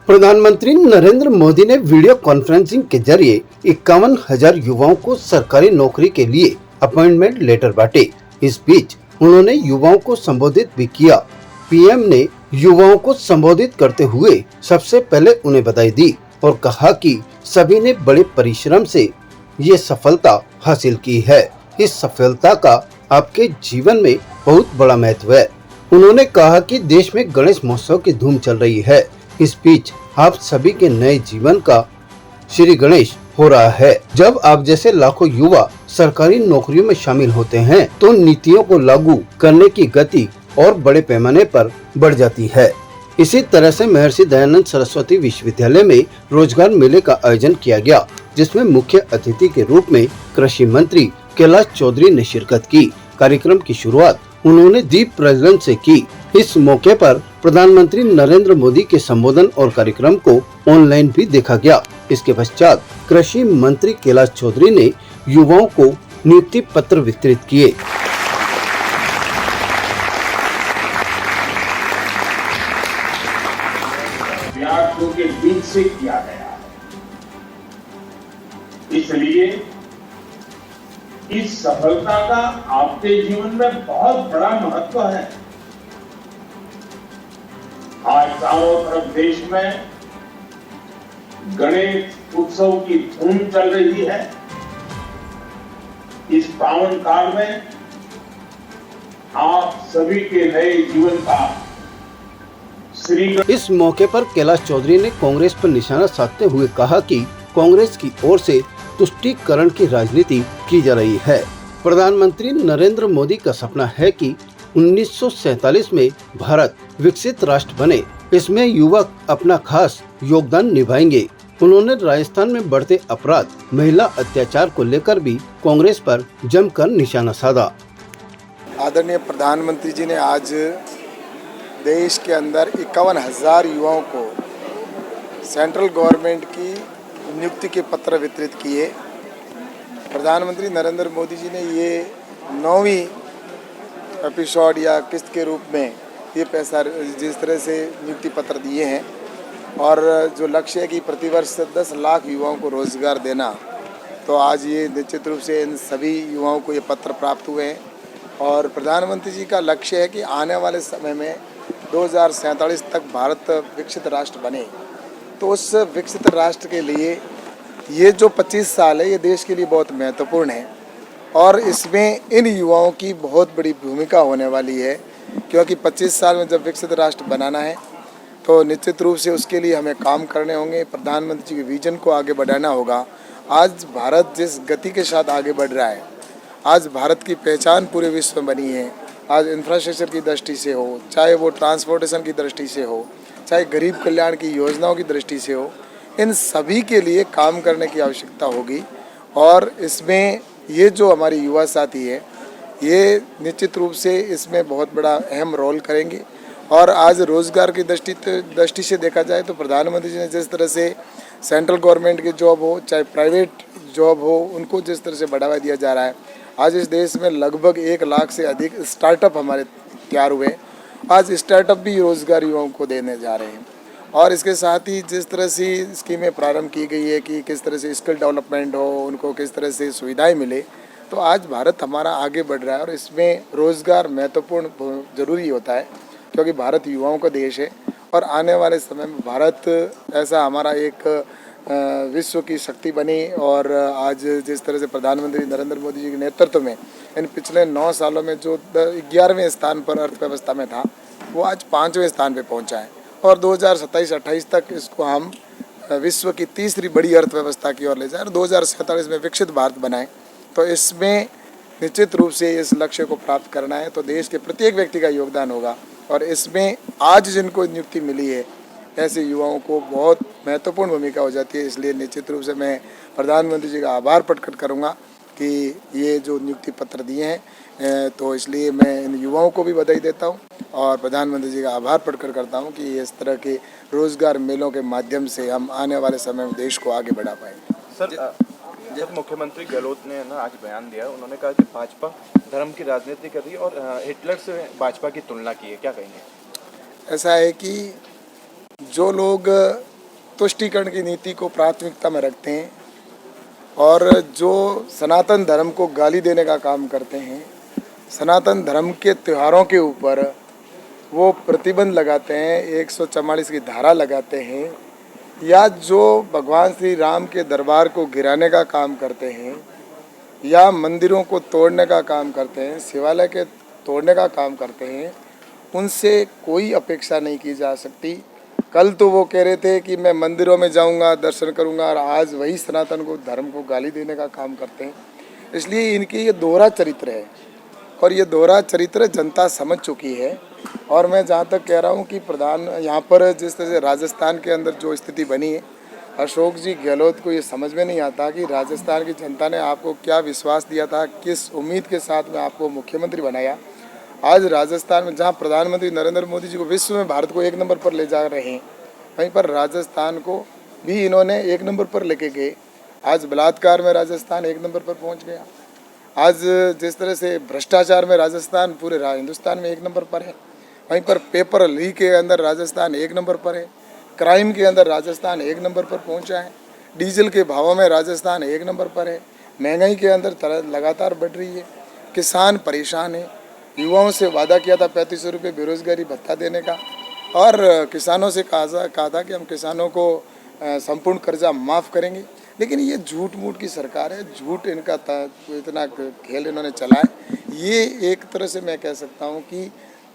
प्रधानमंत्री नरेंद्र मोदी ने video conferencing के जरिए 51,000 युवाओं को सरकारी नौकरी के लिए अपॉइंटमेंट लेटर बांटे। इस बीच उन्होंने युवाओं को संबोधित भी किया। पीएम ने युवाओं को संबोधित करते हुए सबसे पहले उन्हें बधाई दी और कहा कि सभी ने बड़े परिश्रम से ये सफलता हासिल की है। इस सफलता का आपके जीवन में बहुत बड़ा महत्व है। उन्होंने कहा कि देश में गणेश महोत्सव की धूम चल रही है। इस बीच आप सभी के नए जीवन का श्री गणेश हो रहा है। जब आप जैसे लाखों युवा सरकारी नौकरियों में शामिल होते हैं तो नीतियों को लागू करने की गति और बड़े पैमाने पर बढ़ जाती है। इसी तरह से महर्षि दयानंद सरस्वती विश्वविद्यालय में रोजगार मेले का आयोजन किया गया, जिसमें मुख्य अतिथि के रूप में कृषि मंत्री कैलाश चौधरी ने शिरकत की। कार्यक्रम की शुरुआत उन्होंने दीप प्रज्वलन से की। इस मौके पर प्रधानमंत्री नरेंद्र मोदी के संबोधन और कार्यक्रम को ऑनलाइन भी देखा गया। इसके पश्चात कृषि मंत्री कैलाश चौधरी ने युवाओं को नियुक्ति पत्र वितरित किए। विद्यार्थियों के बीच से किया गया है, इसलिए इस सफलता का आपके जीवन में बहुत बड़ा महत्व है। आज चारों तरफ देश में गणेश उत्सव की धूम चल रही है। इस पावन काल में आप सभी के नए जीवन का इस मौके पर कैलाश चौधरी ने कांग्रेस पर निशाना साधते हुए कहा कि कांग्रेस की ओर से तुष्टीकरण की राजनीति की जा रही है। प्रधानमंत्री नरेंद्र मोदी का सपना है कि 1947 में भारत विकसित राष्ट्र बने। इसमें युवक अपना खास योगदान निभाएंगे। उन्होंने राजस्थान में बढ़ते अपराध, महिला अत्याचार को लेकर भी कांग्रेस पर जमकर निशाना साधा। आदरणीय प्रधानमंत्री जी ने आज देश के अंदर 51,000 युवाओं को सेंट्रल गवर्नमेंट की नियुक्ति के पत्र वितरित किए। प्रधानमंत्री नरेंद्र मोदी जी ने ये 9वीं एपिसोड या किस्त के रूप में ये पैसा जिस तरह से नियुक्ति पत्र दिए हैं और जो लक्ष्य है कि प्रतिवर्ष 10 लाख युवाओं को रोजगार देना, तो आज ये निश्चित रूप से इन सभी युवाओं को ये पत्र प्राप्त हुए हैं। और प्रधानमंत्री जी का लक्ष्य है कि आने वाले समय में 2047 तक भारत विकसित राष्ट्र बने। तो उस विकसित राष्ट्र के लिए ये जो 25 साल है ये देश के लिए बहुत महत्वपूर्ण है और इसमें इन युवाओं की बहुत बड़ी भूमिका होने वाली है, क्योंकि 25 साल में जब विकसित राष्ट्र बनाना है तो निश्चित रूप से उसके लिए हमें काम करने होंगे। प्रधानमंत्री जी के विजन को आगे बढ़ाना होगा। आज भारत जिस गति के साथ आगे बढ़ रहा है, आज भारत की पहचान पूरे विश्व में बनी है। आज इंफ्रास्ट्रक्चर की दृष्टि से हो, चाहे वो ट्रांसपोर्टेशन की दृष्टि से हो, चाहे गरीब कल्याण की योजनाओं की दृष्टि से हो, इन सभी के लिए काम करने की आवश्यकता होगी। और इसमें ये जो हमारी युवा साथी है ये निश्चित रूप से इसमें बहुत बड़ा अहम रोल करेंगे। और आज रोज़गार की दृष्टि से देखा जाए तो प्रधानमंत्री जी ने जिस तरह से सेंट्रल गवर्नमेंट की जॉब हो चाहे प्राइवेट जॉब हो, उनको जिस तरह से बढ़ावा दिया जा रहा है, आज इस देश में लगभग 1 लाख से अधिक स्टार्टअप हमारे तैयार हुए। आज स्टार्टअप भी रोज़गार युवाओं को देने जा रहे हैं। और इसके साथ ही जिस तरह से स्कीमें प्रारंभ की गई है कि किस तरह से स्किल डेवलपमेंट हो, उनको किस तरह से सुविधाएं मिले, तो आज भारत हमारा आगे बढ़ रहा है। और इसमें रोज़गार महत्वपूर्ण ज़रूरी होता है, क्योंकि भारत युवाओं का देश है और आने वाले समय में भारत ऐसा हमारा एक विश्व की शक्ति बनी। और आज जिस तरह से प्रधानमंत्री नरेंद्र मोदी जी के नेतृत्व में इन पिछले 9 सालों में जो 11वें स्थान पर अर्थव्यवस्था में था, वो आज 5वें स्थान पर पहुँचा है। और 2027-28 तक इसको हम विश्व की तीसरी बड़ी अर्थव्यवस्था की ओर ले जाएं और 2047 में विकसित भारत बनाएं। तो इसमें निश्चित रूप से इस लक्ष्य को प्राप्त करना है तो देश के प्रत्येक व्यक्ति का योगदान होगा। और इसमें आज जिनको नियुक्ति मिली है ऐसे युवाओं को बहुत महत्वपूर्ण भूमिका हो जाती है। इसलिए निश्चित रूप से मैं प्रधानमंत्री जी का आभार प्रकट करूँगा कि ये जो नियुक्ति पत्र दिए हैं, तो इसलिए मैं इन युवाओं को भी बधाई देता हूँ और प्रधानमंत्री जी का आभार प्रकट करता हूँ कि इस तरह के रोजगार मेलों के माध्यम से हम आने वाले समय में देश को आगे बढ़ा पाएंगे। सर, जब मुख्यमंत्री गहलोत ने ना आज बयान दिया, उन्होंने कहा कि भाजपा धर्म की राजनीति कर रही है और हिटलर से भाजपा की तुलना की है, क्या कहेंगे? ऐसा है कि जो लोग तुष्टीकरण की नीति को प्राथमिकता में रखते हैं और जो सनातन धर्म को गाली देने का काम करते हैं, सनातन धर्म के त्योहारों के ऊपर वो प्रतिबंध लगाते हैं, 144 की धारा लगाते हैं, या जो भगवान श्री राम के दरबार को गिराने का काम करते हैं, या मंदिरों को तोड़ने का काम करते हैं, शिवालय के तोड़ने का काम करते हैं, उनसे कोई अपेक्षा नहीं की जा सकती। कल तो वो कह रहे थे कि मैं मंदिरों में जाऊंगा, दर्शन करूंगा, और आज वही सनातन को धर्म को गाली देने का काम करते हैं। इसलिए इनके ये दोहरा चरित्र है और ये दोहरा चरित्र जनता समझ चुकी है। और मैं जहाँ तक कह रहा हूँ कि प्रधान यहाँ पर जिस तरह से राजस्थान के अंदर जो स्थिति बनी है, अशोक जी गहलोत को ये समझ में नहीं आता कि राजस्थान की जनता ने आपको क्या विश्वास दिया था, किस उम्मीद के साथ में आपको मुख्यमंत्री बनाया। आज राजस्थान में जहाँ प्रधानमंत्री नरेंद्र मोदी जी को विश्व में भारत को 1 नंबर पर ले जा रहे हैं, वहीं पर राजस्थान को भी इन्होंने 1 नंबर पर लेके गए। आज बलात्कार में राजस्थान 1 नंबर पर पहुंच गया। आज जिस तरह से भ्रष्टाचार में राजस्थान पूरे हिंदुस्तान में 1 नंबर पर है, वहीं पर पेपर लीक के अंदर राजस्थान 1 नंबर पर है, क्राइम के अंदर राजस्थान 1 नंबर पर पहुंचा है, डीजल के भावों में राजस्थान 1 नंबर पर है, महंगाई के अंदर लगातार बढ़ रही है, किसान परेशान है। युवाओं से वादा किया था 3500 रुपये बेरोजगारी भत्ता देने का, और किसानों से कहा था कि हम किसानों को संपूर्ण कर्जा माफ़ करेंगे, लेकिन ये झूठ मूठ की सरकार है। झूठ इनका इतना खेल इन्होंने चला है। ये एक तरह से मैं कह सकता हूँ कि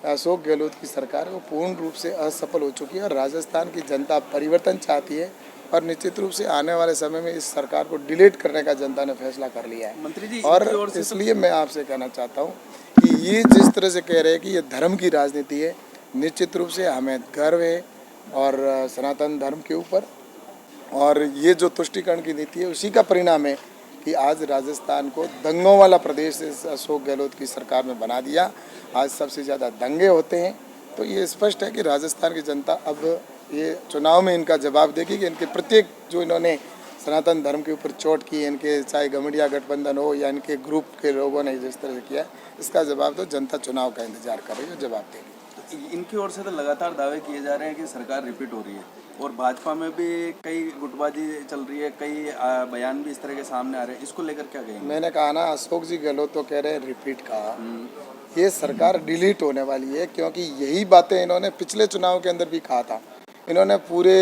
अशोक गहलोत की सरकार है वो पूर्ण रूप से असफल हो चुकी है और राजस्थान की जनता परिवर्तन चाहती है और निश्चित रूप से आने वाले समय में इस सरकार को डिलीट करने का जनता ने फैसला कर लिया है। मंत्री जी, और इसलिए मैं आपसे कहना चाहता हूँ कि ये जिस तरह से कह रहे हैं कि ये धर्म की राजनीति है, निश्चित रूप से हमें गर्व है और सनातन धर्म के ऊपर, और ये जो तुष्टीकरण की नीति है उसी का परिणाम है कि आज राजस्थान को दंगों वाला प्रदेश इस अशोक गहलोत की सरकार में बना दिया। आज सबसे ज़्यादा दंगे होते हैं, तो ये स्पष्ट है कि राजस्थान की जनता अब ये चुनाव में इनका जवाब देगी कि इनके प्रत्येक जो इन्होंने सनातन धर्म के ऊपर चोट की, इनके चाहे गमड़िया गठबंधन हो या इनके ग्रुप के लोगों ने जिस तरह से किया, इसका जवाब तो जनता चुनाव का इंतजार कर रही है, जवाब देगी। इनकी ओर से तो लगातार दावे किए जा रहे हैं कि सरकार रिपीट हो रही है और भाजपा में भी कई गुटबाजी चल रही है, कई बयान भी इस तरह के सामने आ रहे हैं, इसको लेकर क्या कहेंगे? मैंने कहा ना, अशोक जी गहलोत तो कह रहे हैं रिपीट का, ये सरकार डिलीट होने वाली है, क्योंकि यही बातें इन्होंने पिछले चुनाव के अंदर भी कहा था। इन्होंने पूरे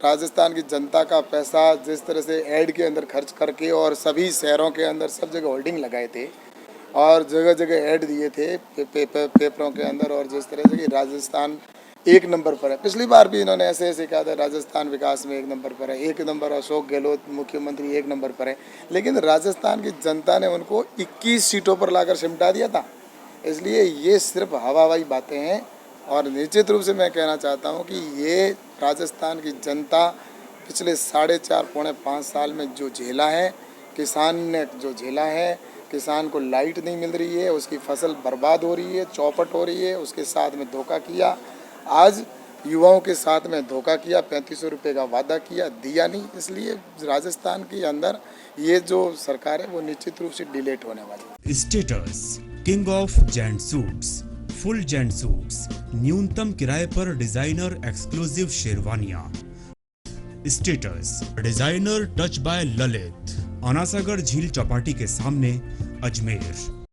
राजस्थान की जनता का पैसा जिस तरह से ऐड के अंदर खर्च करके और सभी शहरों के अंदर सब जगह होल्डिंग लगाए थे और जगह जगह ऐड दिए थे पेपरों के अंदर, और जिस तरह से कि राजस्थान 1 नंबर पर है। पिछली बार भी इन्होंने ऐसे ऐसे कहा था राजस्थान विकास में 1 नंबर पर है, 1 नंबर अशोक गहलोत मुख्यमंत्री 1 नंबर पर है, लेकिन राजस्थान की जनता ने उनको 21 सीटों पर लाकर सिमटा दिया था। इसलिए ये सिर्फ हवाई बातें हैं और निश्चित रूप से मैं कहना चाहता हूँ कि ये राजस्थान की जनता पिछले 4.5 पौने 5 साल में जो झेला है, किसान ने जो झेला है, किसान को लाइट नहीं मिल रही है, उसकी फसल बर्बाद हो रही है, चौपट हो रही है, उसके साथ में धोखा किया, आज युवाओं के साथ में धोखा किया, 3500 रुपये का वादा किया, दिया नहीं। इसलिए राजस्थान के अंदर ये जो सरकार है वो निश्चित रूप से डिलीट होने वाली है। Status king of gent suits, full gent suits, न्यूनतम किराए पर डिजाइनर एक्सक्लूसिव शेरवानियां। Status designer touch by Lalit, Anasagar झील चौपाटी के सामने, अजमेर।